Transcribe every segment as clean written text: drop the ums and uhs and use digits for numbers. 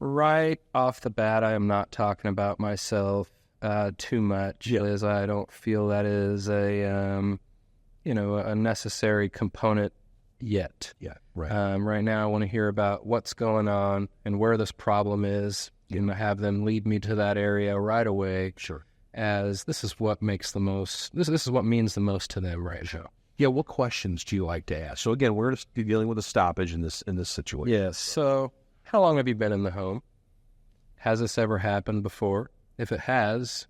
Right off the bat, I am not talking about myself too much, as I don't feel that is a necessary component yet. Yeah, right. Right now, I want to hear about what's going on and where this problem is, and have them lead me to that area right away. Sure. As this is what makes the most. This is what means the most to them right now. Yeah. What questions do you like to ask? So again, we're just dealing with a stoppage in this situation. Yes. So, how long have you been in the home? Has this ever happened before? If it has,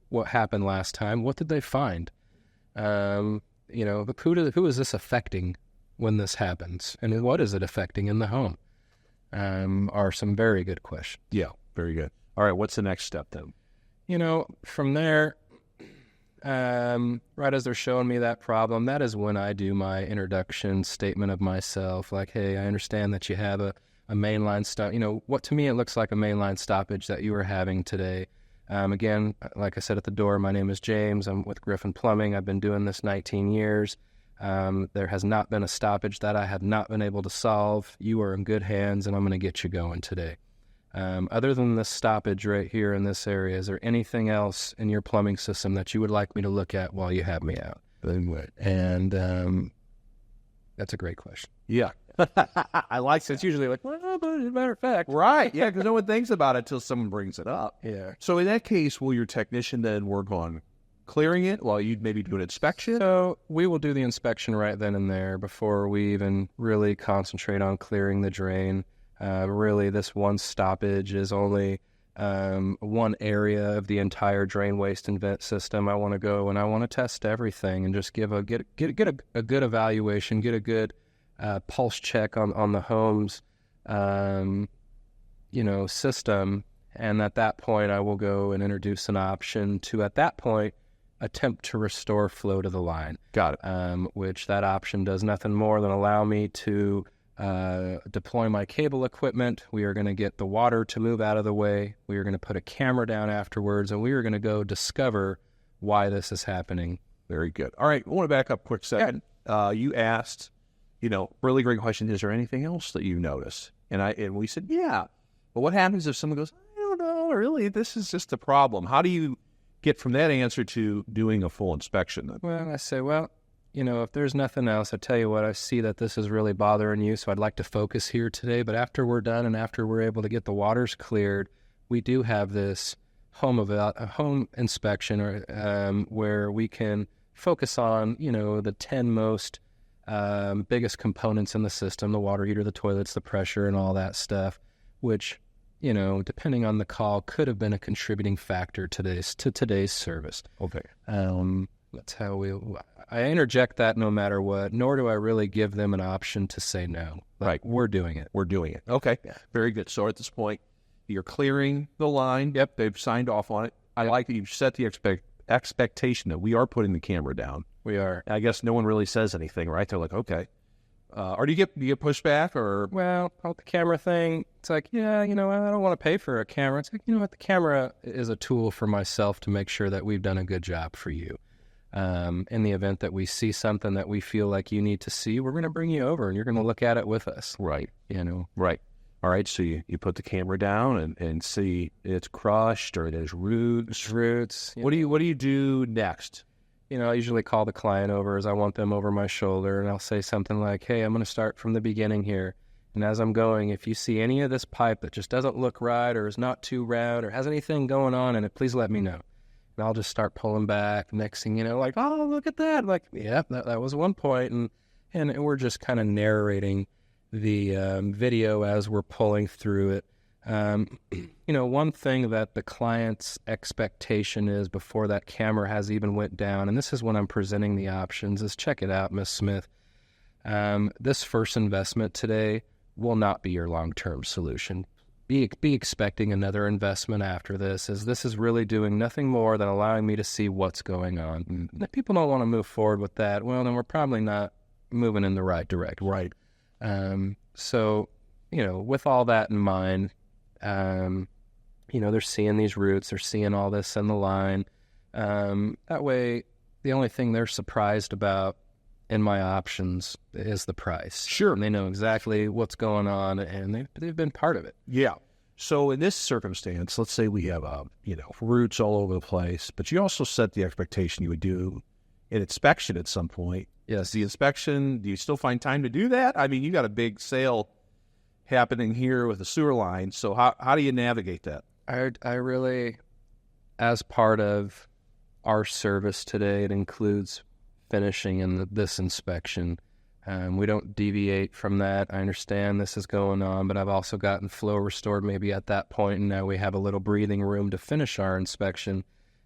what happened last time? What did they find? Who is this affecting when this happens? And what is it affecting in the home? Are some very good questions. Yeah, very good. All right, what's the next step then? From there, right as they're showing me that problem, that is when I do my introduction statement of myself. Like, hey, I understand that you have a mainline stop. What to me it looks like a mainline stoppage that you are having today. Again, like I said at the door, my name is James. I'm with Griffin Plumbing. I've been doing this 19 years. There has not been a stoppage that I have not been able to solve. You are in good hands, and I'm going to get you going today. Other than this stoppage right here in this area, is there anything else in your plumbing system that you would like me to look at while you have me out? And that's a great question. Yeah. I like that. It's usually like, well, but as a matter of fact. Right. Yeah, because no one thinks about it until someone brings it up. Yeah. So in that case, will your technician then work on clearing it while you'd maybe do an inspection? So we will do the inspection right then and there before we even really concentrate on clearing the drain. Really, this one stoppage is only one area of the entire drain waste and vent system. I want to go and I want to test everything and just get a good evaluation, get a good pulse check on the home's system. And at that point, I will go and introduce an option to, at that point, attempt to restore flow to the line. Got it. Which that option does nothing more than allow me to deploy my cable equipment. We are going to get the water to move out of the way. We are going to put a camera down afterwards, and we are going to go discover why this is happening. Very good. All right, I want to back up a quick second. You asked, really great question, is there anything else that you notice? And we said, yeah. But what happens if someone goes, I don't know, really, this is just a problem? How do you get from that answer to doing a full inspection then? Well, I say, if there's nothing else, I tell you what, I see that this is really bothering you, so I'd like to focus here today. But after we're done and after we're able to get the waters cleared, we do have this home inspection where we can focus on, the 10 most biggest components in the system, the water heater, the toilets, the pressure, and all that stuff, which, depending on the call, could have been a contributing factor to today's service. Okay. That's how I interject that no matter what, nor do I really give them an option to say no. Right. We're doing it. We're doing it. Okay. Yeah. Very good. So at this point, you're clearing the line. Yep. They've signed off on it. I like that you've set the expectation that we are putting the camera down. We are. I guess no one really says anything, right? They're like, okay. Or do you get pushback or? Well, the camera thing, it's like, yeah, I don't want to pay for a camera. It's like, what, the camera is a tool for myself to make sure that we've done a good job for you. In the event that we see something that we feel like you need to see, we're going to bring you over and you're going to look at it with us. Right. Right. All right. So you put the camera down and see it's crushed or there's roots. What do you do next? I usually call the client over as I want them over my shoulder, and I'll say something like, hey, I'm going to start from the beginning here. And as I'm going, if you see any of this pipe that just doesn't look right or is not too round or has anything going on in it, please let me know. And I'll just start pulling back. Next thing you know, like, oh, look at that. Like, yeah, that was one point. And we're just kind of narrating the video as we're pulling through it. One thing that the client's expectation is before that camera has even went down, and this is when I'm presenting the options, is check it out, Miss Smith. This first investment today will not be your long-term solution. Be expecting another investment after this, as this is really doing nothing more than allowing me to see what's going on. Mm-hmm. If people don't want to move forward with that, well, then we're probably not moving in the right direction. Right. So, with all that in mind, they're seeing these roots, they're seeing all this in the line. That way, the only thing they're surprised about in my options is the price. Sure. And they know exactly what's going on, and they've been part of it. Yeah. So in this circumstance, let's say we have, roots all over the place, but you also set the expectation you would do an inspection at some point. Yes. The inspection, do you still find time to do that? I mean, you got a big sale happening here with the sewer line. So how do you navigate that? I really, as part of our service today, it includes finishing in this inspection. We don't deviate from that. I understand this is going on, but I've also gotten flow restored maybe at that point, and now we have a little breathing room to finish our inspection.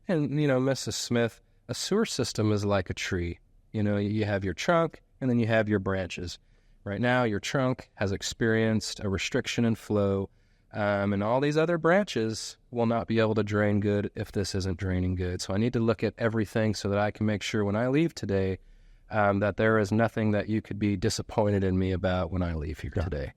And, Mrs. Smith, a sewer system is like a tree. You have your trunk, and then you have your branches. Right now, your trunk has experienced a restriction in flow, and all these other branches will not be able to drain good if this isn't draining good. So I need to look at everything so that I can make sure when I leave today that there is nothing that you could be disappointed in me about when I leave here today.